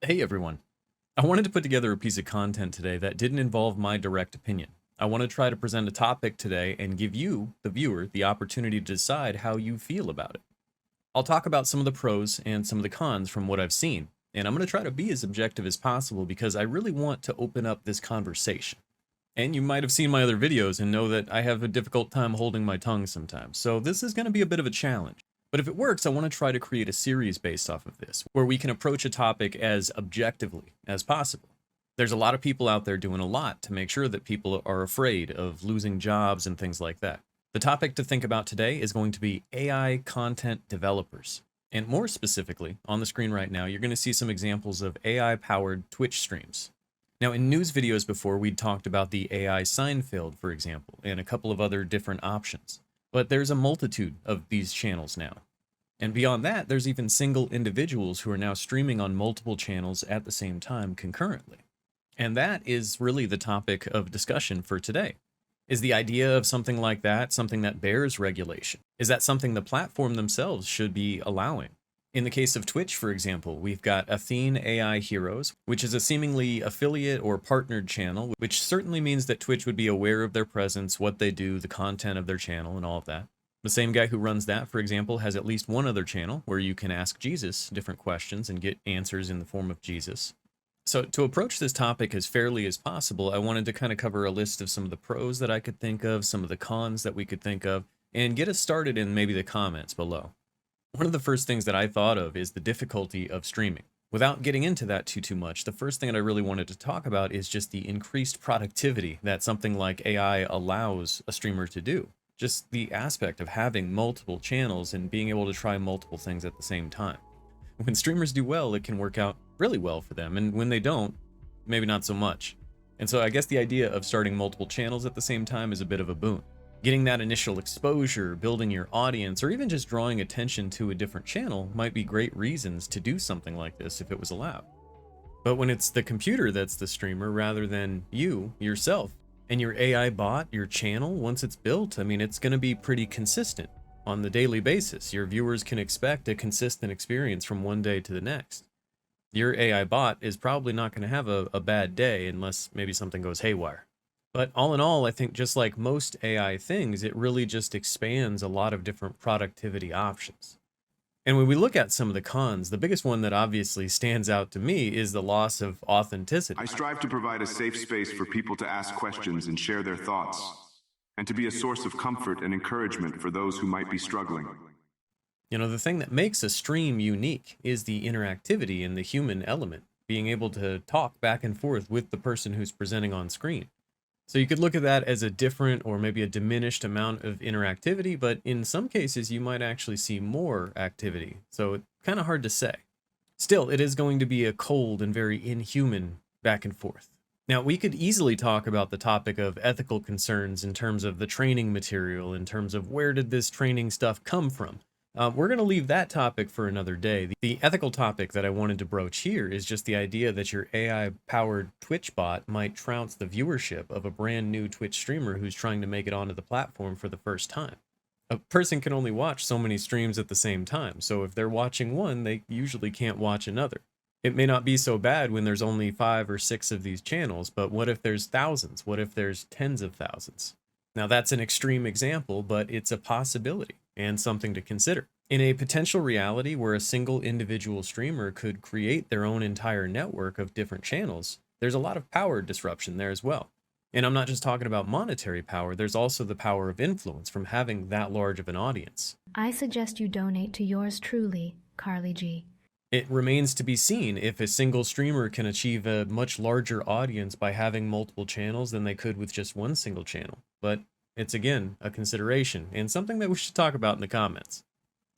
Hey everyone. I wanted to put together a piece of content today that didn't involve my direct opinion. I want to try to present a topic today and give you, the viewer, the opportunity to decide how you feel about it. I'll talk about some of the pros and some of the cons from what I've seen, and I'm going to try to be as objective as possible because I really want to open up this conversation. And you might have seen my other videos and know that I have a difficult time holding my tongue sometimes, so this is going to be a bit of a challenge. But if it works, I want to try to create a series based off of this, where we can approach a topic as objectively as possible. There's a lot of people out there doing a lot to make sure that people are afraid of losing jobs and things like that. The topic to think about today is going to be AI content developers. And more specifically, on the screen right now, you're going to see some examples of AI-powered Twitch streams. Now, in news videos before, we'd talked about the AI Seinfeld, for example, and a couple of other different options. But there's a multitude of these channels now. And beyond that, there's even single individuals who are now streaming on multiple channels at the same time concurrently. And that is really the topic of discussion for today. Is the idea of something like that something that bears regulation? Is that something the platform themselves should be allowing? In the case of Twitch, for example, we've got Athene AI Heroes, which is a seemingly affiliate or partnered channel, which certainly means that Twitch would be aware of their presence, what they do, the content of their channel, and all of that. The same guy who runs that, for example, has at least one other channel where you can ask Jesus different questions and get answers in the form of Jesus. So to approach this topic as fairly as possible, I wanted to kind of cover a list of some of the pros that I could think of, some of the cons that we could think of, and get us started in maybe the comments below. One of the first things that I thought of is the difficulty of streaming. Without getting into that too much, the first thing that I really wanted to talk about is just the increased productivity that something like AI allows a streamer to do. Just the aspect of having multiple channels and being able to try multiple things at the same time. When streamers do well, it can work out really well for them, and when they don't, maybe not so much. And so I guess the idea of starting multiple channels at the same time is a bit of a boon. Getting that initial exposure, building your audience, or even just drawing attention to a different channel might be great reasons to do something like this if it was allowed. But when it's the computer that's the streamer rather than you, yourself, and your AI bot, your channel, once it's built, I mean, it's going to be pretty consistent on the daily basis. Your viewers can expect a consistent experience from one day to the next. Your AI bot is probably not going to have a bad day unless maybe something goes haywire. But all in all, I think just like most AI things, it really just expands a lot of different productivity options. And when we look at some of the cons, the biggest one that obviously stands out to me is the loss of authenticity. I strive to provide a safe space for people to ask questions and share their thoughts, and to be a source of comfort and encouragement for those who might be struggling. You know, the thing that makes a stream unique is the interactivity and the human element, being able to talk back and forth with the person who's presenting on screen. So you could look at that as a different or maybe a diminished amount of interactivity, but in some cases you might actually see more activity. So it's kind of hard to say. Still, it is going to be a cold and very inhuman back and forth. Now, we could easily talk about the topic of ethical concerns in terms of the training material, in terms of where did this training stuff come from. We're going to leave that topic for another day. The ethical topic that I wanted to broach here is just the idea that your AI-powered Twitch bot might trounce the viewership of a brand new Twitch streamer who's trying to make it onto the platform for the first time. A person can only watch so many streams at the same time, so if they're watching one, they usually can't watch another. It may not be so bad when there's only 5 or 6 of these channels, but what if there's thousands? What if there's tens of thousands? Now that's an extreme example, but it's a possibility and something to consider. In a potential reality where a single individual streamer could create their own entire network of different channels, there's a lot of power disruption there as well. And I'm not just talking about monetary power, there's also the power of influence from having that large of an audience. I suggest you donate to yours truly, Carly G. It remains to be seen if a single streamer can achieve a much larger audience by having multiple channels than they could with just one single channel. But it's again a consideration and something that we should talk about in the comments.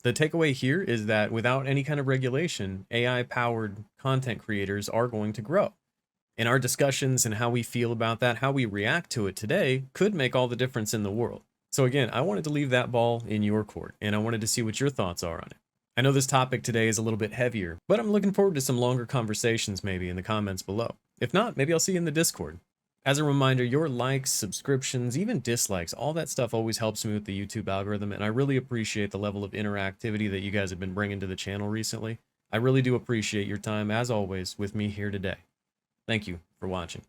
The takeaway here is that without any kind of regulation, AI-powered content creators are going to grow. And our discussions and how we feel about that, how we react to it today, could make all the difference in the world. So again, I wanted to leave that ball in your court, and I wanted to see what your thoughts are on it. I know this topic today is a little bit heavier, but I'm looking forward to some longer conversations maybe in the comments below. If not, maybe I'll see you in the Discord. As a reminder, your likes, subscriptions, even dislikes, all that stuff always helps me with the YouTube algorithm, and I really appreciate the level of interactivity that you guys have been bringing to the channel recently. I really do appreciate your time, as always, with me here today. Thank you for watching.